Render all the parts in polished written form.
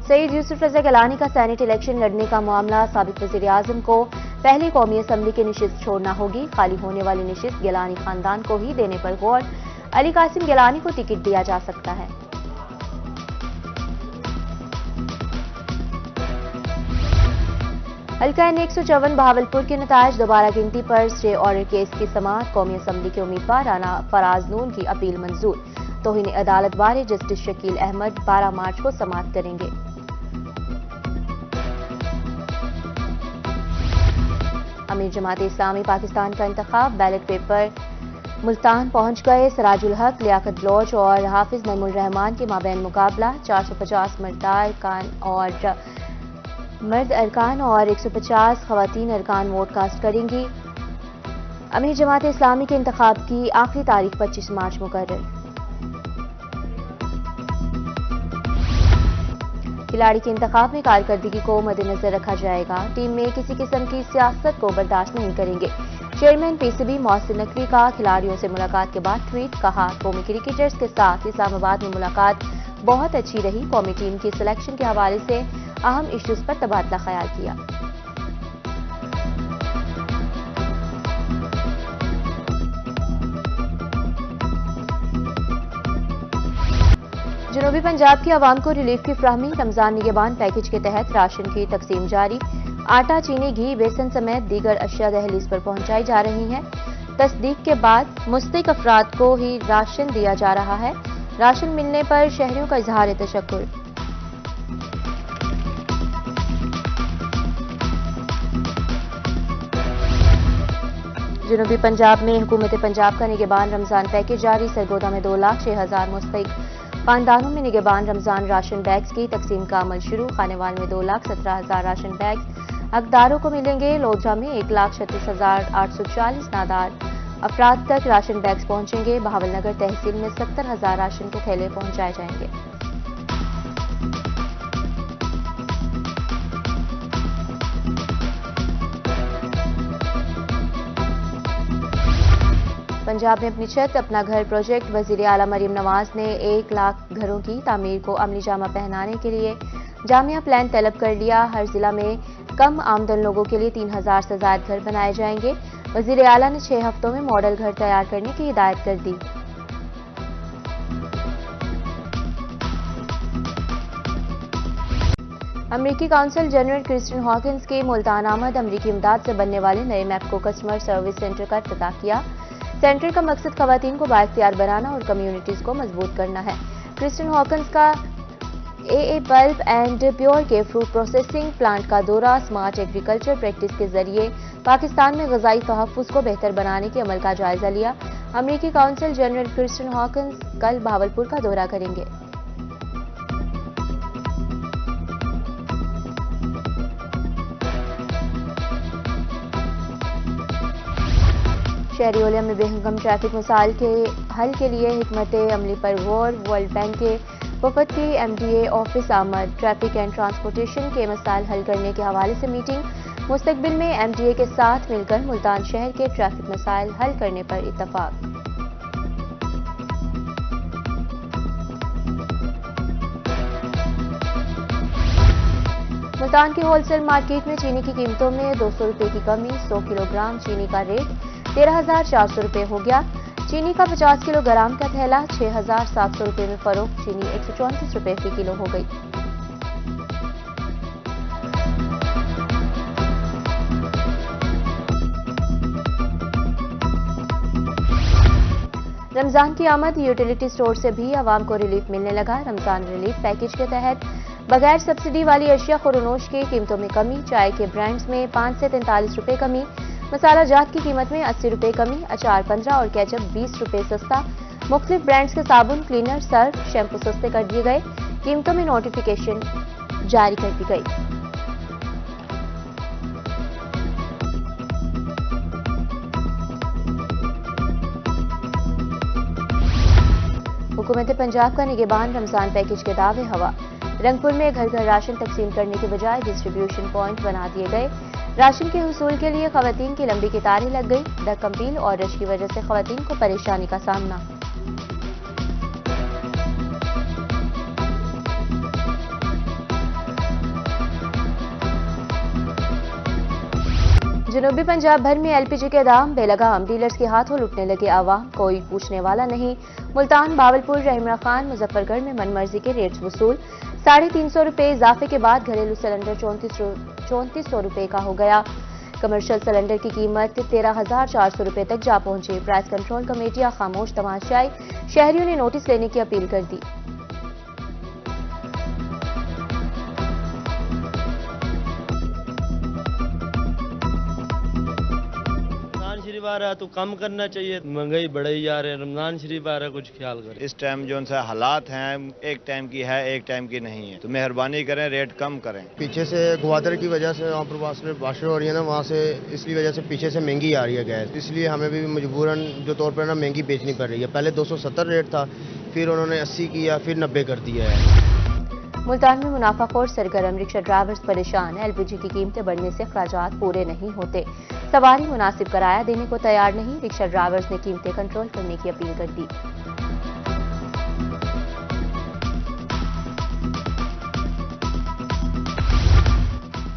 सईद यूसुफ रजा गिलानी का senate election लड़ने का मामला साबिक वज़ीर-ए-आज़म को पहली कौमी असम्बली की नशिस्त छोड़ना होगी। खाली होने वाली नशिस्त गिलानी खानदान को ही देने पर गौर। अली कासिम गिलानी को टिकट दिया जा सकता है। हल्का N 154 बहावलपुर के नतायज दोबारा गिनती पर स्टे ऑर्डर केस की समाअत। कौमी असम्बली के उम्मीदवार राना फराज नून की अपील मंजूर। तौहीन अदालत बारे जस्टिस शकील अहमद 12 मार्च को समाअत करेंगे। अमीर जमात इस्लामी पाकिस्तान का इंतखाब बैलेट पेपर मुल्तान पहुंच गए। सराजुल हक, लियाकत बलोच और हाफिज नईमुल रहमान के माबैन मुकाबला। 450 मर्द अरकान और 150 खवातीन अरकान वोट कास्ट करेंगी। अमीर जमात इस्लामी के इंतखाब की आखिरी तारीख 25 मार्च मुकर्रर। खिलाड़ी के इंतखाब में कारकर्दगी को मद्देनजर रखा जाएगा। टीम में किसी किस्म की सियासत को बर्दाश्त नहीं करेंगे। चेयरमैन पीसीबी मोहसिन नकवी का खिलाड़ियों से मुलाकात के बाद ट्वीट। कहा, कौमी क्रिकेटर्स के साथ इस्लामाबाद में मुलाकात बहुत अच्छी रही। कौमी टीम की सिलेक्शन के हवाले से अहम इश्यूज पर तबादला ख्याल किया। जनूबी पंजाब की आवाम को रिलीफ की फ्राहमी। रमजान निगहबान पैकेज के तहत राशन की तकसीम जारी। आटा, चीनी, घी, बेसन समेत दीगर अशिया दहलीज पर पहुंचाई जा रही हैं। तस्दीक के बाद मुस्तहिक अफराद को ही राशन दिया जा रहा है। राशन मिलने पर शहरियों का इजहार तशक्कुर। जनूबी पंजाब में हुकूमत पंजाब का निगहबान रमजान पैकेज जारी। सरगोदा में 2,06,000 मुस्तहिक खानदानों में निगहबान रमजान राशन बैग्स की तकसीम का अमल शुरू। खानेवाल में 2,17,000 राशन बैग्स हकदारों को मिलेंगे। लोधरा में 1,36,840 नादार अफराद तक राशन बैग्स पहुंचेंगे। बहावलनगर तहसील में 70,000 राशन के थैले पहुंचाए जाएंगे। पंजाब में अपनी छत अपना घर प्रोजेक्ट। वजीर आला मरीम नवाज ने 1 लाख घरों की तामीर को अमली जामा पहनाने के लिए जामिया प्लान तलब कर लिया। हर जिला में कम आमदन लोगों के लिए 3,000 से ज्यादा घर बनाए जाएंगे। वजीर आला ने 6 हफ्तों में मॉडल घर तैयार करने की हिदायत कर दी। अमरीकी काउंसिल जनरल क्रिस्टियन हॉकिंस की मुल्तान आमद। अमरीकी इमदाद से बनने वाले नए मैप्को कस्टमर सर्विस सेंटर का इफ्तिताह किया। सेंटर का मकसद खवातीन को बाइख्तियार बनाना और कम्युनिटीज को मजबूत करना है। क्रिस्टियन हॉकिंस का AA पल्प एंड प्योर के फ्रूट प्रोसेसिंग प्लांट का दौरा। स्मार्ट एग्रीकल्चर प्रैक्टिस के जरिए पाकिस्तान में ग़ज़ाई तहफ़्फ़ुज़ को बेहतर बनाने के अमल का जायजा लिया। अमरीकी काउंसिल जनरल क्रिस्टियन हॉकिंस कल बहावलपुर का दौरा करेंगे। शहरी ओलिया में बेहंगम ट्रैफिक मसाइल के हल के लिए हिकमत अमली पर गौर। वर्ल्ड बैंक के वफद की MDA ऑफिस आमद। ट्रैफिक एंड ट्रांसपोर्टेशन के मसाइल हल करने के हवाले से मीटिंग। मुस्तकबिल में MDA के साथ मिलकर मुल्तान शहर के ट्रैफिक मसाइल हल करने पर इत्तफाक। मुल्तान की होलसेल मार्केट में चीनी की कीमतों में 200 रुपए की कमी। 100 किलोग्राम चीनी का रेट 13,400 रुपए हो गया। चीनी का 50 किलोग्राम का थैला 6,700 रुपए में फरोख्त। चीनी 134 रुपए फी किलो हो गई। रमजान की आमद। यूटिलिटी स्टोर से भी आवाम को रिलीफ मिलने लगा। रमजान रिलीफ पैकेज के तहत बगैर सब्सिडी वाली अशिया खुरनोश की कीमतों में कमी। चाय के ब्रांड्स में 5 से 43 रुपए कमी। मसाला जात की कीमत में 80 रुपए कमी। अचार 15 और केचप 20 रुपए सस्ता। मुख्तलिफ ब्रांड्स के साबुन, क्लीनर, सर्फ, शैम्पू सस्ते कर दिए गए। कीमतों में नोटिफिकेशन जारी कर दी गई। हुकूमत पंजाब का निगहबान रमजान पैकेज के दावे हवा। रंगपुर में घर घर राशन तकसीम करने के बजाय डिस्ट्रीब्यूशन पॉइंट बना दिए गए। राशन के हुसूल के लिए खवातीन की लंबी कतारें लग गई। धक्कमपील और रश की वजह से खवातीन को परेशानी का सामना। जनूबी पंजाब भर में एलपीजी के दाम बेलगाम, डीलर्स के हाथों लुटने लगे आवाम, कोई पूछने वाला नहीं। मुल्तान, बावलपुर, रहीमरा खान, मुजफ्फरगढ़ में मनमर्जी के रेट्स वसूल। 350 रुपए इजाफे के बाद घरेलू सिलेंडर 3400 रुपए का हो गया। कमर्शियल सिलेंडर की कीमत 13,400 रुपए तक जा पहुंची। प्राइस कंट्रोल कमेटियां खामोश तमाशाई, शहरियों ने नोटिस लेने की अपील कर दी। शरीफ आ रहा है तो कम करना चाहिए, महंगाई बढ़ाई जा रही है। रमजान शरीफ आ रहा है, कुछ ख्याल करें। इस टाइम जो सा हालात हैं, एक टाइम की है एक टाइम की नहीं है, तो मेहरबानी करें रेट कम करें। पीछे से ग्वादर की वजह से वहाँ पर बारिश हो रही है ना, वहाँ से इसकी वजह से पीछे से महंगी आ रही है गैस, इसलिए हमें भी मजबूरन जो तौर पर ना महंगी बेचनी पड़ रही है। पहले 270 रेट था, फिर उन्होंने 80 किया, फिर 90 कर दिया है। मुल्तान में मुनाफाखोर सरगर्म, रिक्शा ड्राइवर्स परेशान। एलपीजी की कीमतें बढ़ने से अखराजात पूरे नहीं होते। सवारी मुनासिब किराया देने को तैयार नहीं। रिक्शा ड्राइवर्स ने कीमतें कंट्रोल करने की अपील कर दी।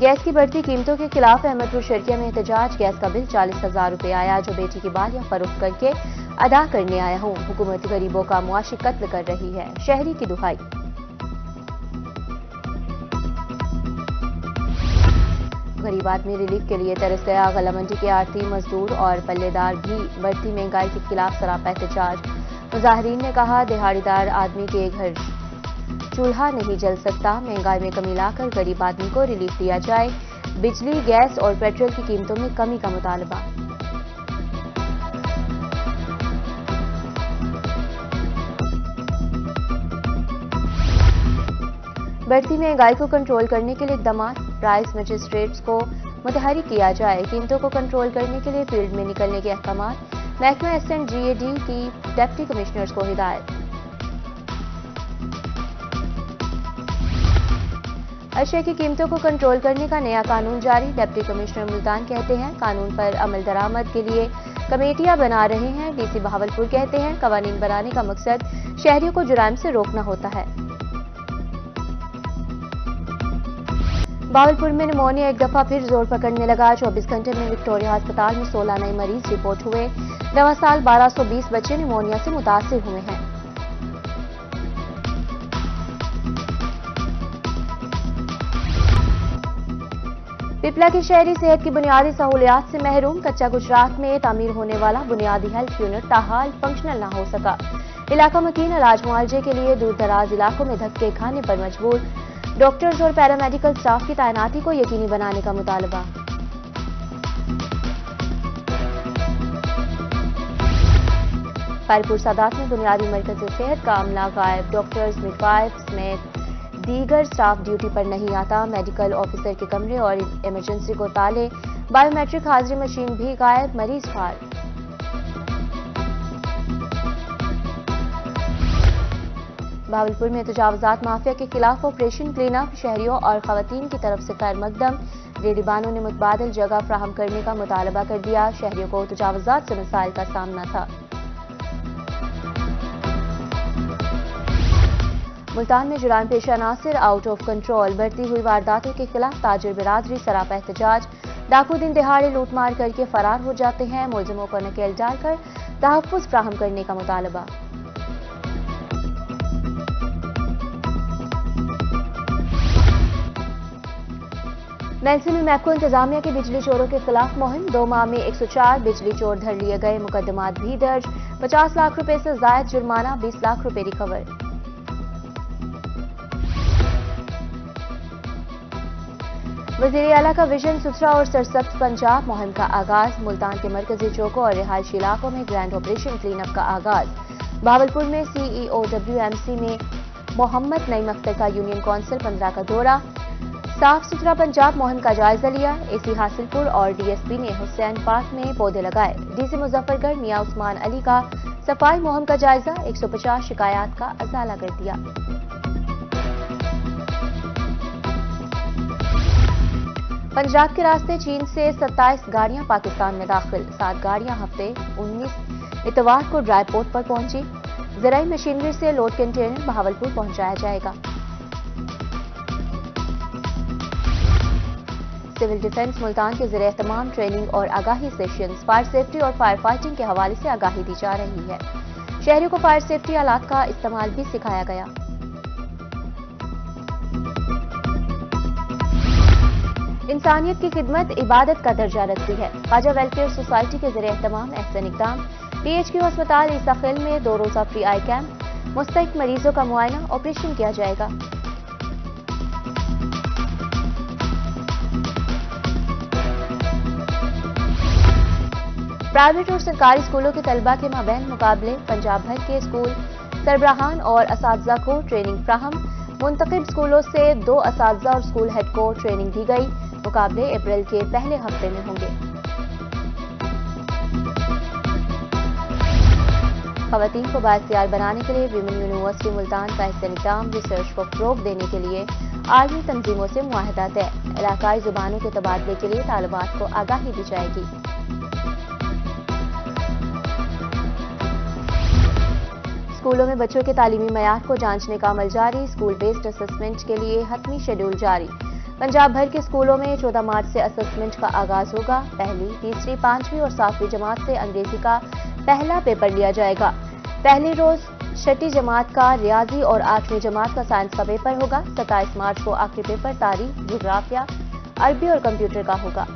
गैस की बढ़ती कीमतों के खिलाफ अहमदपुर शर्किया में एहतजाज। गैस का बिल 40,000 रुपए आया, जो बेटी की बालियां फरोख्त करके अदा करने आया हूं। हुकूमत गरीबों का मुआशी कत्ल कर रही है, शहरी की दुहाई। गरीब आदमी रिलीफ के लिए तरस गया। गला मंडी के आड़ती, मजदूर और पल्लेदार भी बढ़ती महंगाई के खिलाफ सरापा एहतजाज। मुजाहिरीन ने कहा, दिहाड़ीदार आदमी के घर चूल्हा नहीं जल सकता। महंगाई में कमी लाकर गरीब आदमी को रिलीफ दिया जाए। बिजली, गैस और पेट्रोल की कीमतों में कमी का मुतालबा। बढ़ती महंगाई को कंट्रोल करने के लिए इक़दाम। प्राइस मजिस्ट्रेट्स को मुतहरिक किया जाए। कीमतों को कंट्रोल करने के लिए फील्ड में निकलने के अहकाम। महकमा SNGAD की डिप्टी कमिश्नर्स को हिदायत। अशिया की कीमतों को कंट्रोल करने का नया कानून जारी। डिप्टी कमिश्नर मुल्तान कहते हैं, कानून पर अमल दरामद के लिए कमेटियां बना रहे हैं। DC बहावलपुर कहते हैं, कवानीन बनाने का मकसद शहरियों को जुराइम से रोकना होता है। बावलपुर में निमोनिया एक दफा फिर जोर पकड़ने लगा। 24 घंटे में विक्टोरिया अस्पताल में 16 नए मरीज रिपोर्ट हुए। नवा साल 1220 बच्चे निमोनिया से मुतासिर हुए हैं। पिपला के शहरी सेहत की बुनियादी सहूलियात से महरूम। कच्चा गुजरात में तामीर होने वाला बुनियादी हेल्थ यूनिट ताहाल फंक्शनल न हो सका। इलाका मकीन इलाज मुआवजे के लिए दूर दराज इलाकों में धक्के खाने पर मजबूर। डॉक्टर्स और पैरामेडिकल स्टाफ की तैनाती को यकीनी बनाने का मुतालबा। फैलपुर सादात में बुनियादी मरकज़ सेहत का अमला गायब। डॉक्टर्स, मिडवाइफ समेत दीगर स्टाफ ड्यूटी पर नहीं आता। मेडिकल ऑफिसर के कमरे और इमरजेंसी को ताले। बायोमेट्रिक हाजिरी मशीन भी गायब। मरीज फार। भावलपुर में तजावजात माफिया के खिलाफ ऑपरेशन क्लीन अप। शहरियों और खवातीन की तरफ से खैर मकदम। रेडीबानों ने मुतबादिल जगह फ्राहम करने का मुतालबा कर दिया। शहरियों को तजावजात से मसाइल का सामना था। मुल्तान में जुराम पेशा नासिर आउट ऑफ कंट्रोल। बढ़ती हुई वारदातों के खिलाफ ताजिर बिरादरी सरापा एहतजाज। डाकू दिन दिहाड़े लूटमार करके फरार हो जाते हैं। मुलजिमों को नकेल डालकर तहफ्फुज फ्राहम करने का मुतालबा। मेलसी में मैको इंतजामिया की बिजली चोरों के खिलाफ मुहिम। 2 माह में 104 बिजली चोर धर लिए गए। मुकदमात भी दर्ज। 50 लाख रुपए से जायद जुर्माना, 20 लाख रुपए रिकवर। वज़ीर आला का विजन सुथरा और सरसब्ज पंजाब मुहिम का आगाज। मुल्तान के मरकजी चौकों और रिहायशी इलाकों में ग्रैंड ऑपरेशन क्लीन अप का आगाज। भावलपुर में CEO WMC में मोहम्मद नईम अख्तर का यूनियन काउंसिल 15 का दौरा। साफ सुथरा पंजाब मुहिम का जायजा लिया। AC हासिलपुर और DSP ने हुसैन पार्क में पौधे लगाए। DC मुजफ्फरगढ़ मियां उस्मान अली का सफाई मुहिम का जायजा। 150 शिकायत का अजाला कर दिया। पंजाब के रास्ते चीन से 27 गाड़ियां पाकिस्तान में दाखिल। 7 गाड़ियां हफ्ते 19 इतवार को ड्राई पोर्ट पर पहुंची। ज़राई मशीनरी से लोड कंटेनर बहावलपुर पहुंचाया जाएगा। सिविल डिफेंस मुल्तान के ज़रिए तमाम ट्रेनिंग और आगाही सेशंस फायर सेफ्टी और फायर फाइटिंग के हवाले से आगाही दी जा रही है। शहरियों को फायर सेफ्टी आलात का इस्तेमाल भी सिखाया गया। इंसानियत की खिदमत इबादत का दर्जा रखती है। ख्वाजा वेलफेयर सोसाइटी के ज़रिए तमाम एहसन इक़दाम। PHQ अस्पताल ईसा खिल में 2 रोज़ा फ्री आई कैंप, मुस्तहिक मरीजों का मुआयना, ऑपरेशन किया जाएगा। प्राइवेट और सरकारी स्कूलों के तलबा के माबैन मुकाबले। पंजाब भर के स्कूल सरबराहान और असातिज़ा को ट्रेनिंग फ्राहम। मुंतखब स्कूलों से 2 असातिज़ा और स्कूल हेड को ट्रेनिंग दी गई। मुकाबले अप्रैल के पहले हफ्ते में होंगे। खवातीन को बाइख्तियार बनाने के लिए विमेन यूनिवर्सिटी मुल्तान का इस्तेमाल रिसर्च को फ़रोग़ देने के लिए आलमी तंजीमों से मुआहदा तय। इलाकाई ज़ुबानों के तबादले के लिए तालिबात को आगाही दी जाएगी। स्कूलों में बच्चों के तालीमी मयार को जांचने का अमल जारी। स्कूल बेस्ड असेसमेंट के लिए हतमी शेड्यूल जारी। पंजाब भर के स्कूलों में 14 मार्च से असेसमेंट का आगाज होगा। पहली, तीसरी, 5वीं और 7वीं जमात से अंग्रेजी का पहला पेपर लिया जाएगा। पहले रोज 6ठी जमात का रियाजी और 8वीं जमात का साइंस का पेपर होगा। 27 मार्च को आखिरी पेपर तारीख, जोग्राफिया, अरबी और कंप्यूटर का होगा।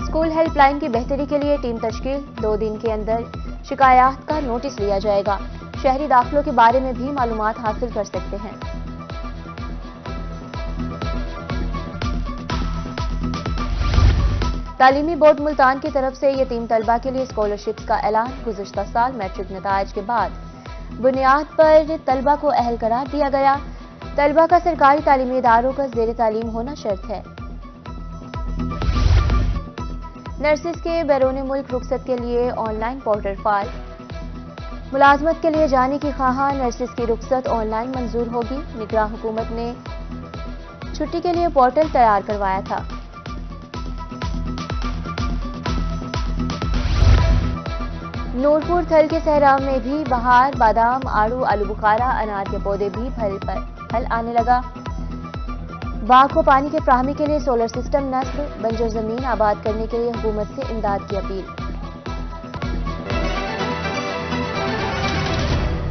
स्कूल हेल्पलाइन की बेहतरी के लिए टीम तश्कील। 2 दिन के अंदर शिकायत का नोटिस लिया जाएगा। शहरी दाखिलों के बारे में भी मालूमात हासिल कर सकते हैं। तालीमी बोर्ड मुल्तान की तरफ से यतीम तलबा के लिए स्कॉलरशिप्स का ऐलान। गुज़िश्ता साल मैट्रिक नताइज के बाद बुनियाद पर तलबा को अहल करार दिया गया। तलबा का सरकारी तालीमी इदारों का ज़ेर तालीम होना शर्त है। नर्सिस के बैरून मुल्क रुखसत के लिए ऑनलाइन पोर्टल फाइल। मुलाजमत के लिए जाने की ख्वाहा नर्सिस की रुखसत ऑनलाइन मंजूर होगी। निगरान हुकूमत ने छुट्टी के लिए पोर्टल तैयार करवाया था। नूरपुर थल के सहरा में भी बहार। बादाम, आड़ू, आलू बुखारा, अनार के पौधे भी फल आने लगा। बाग को पानी की फ्राहमी के लिए सोलर सिस्टम नस्ब। बंजर जमीन आबाद करने के लिए हुकूमत से इमदाद की अपील।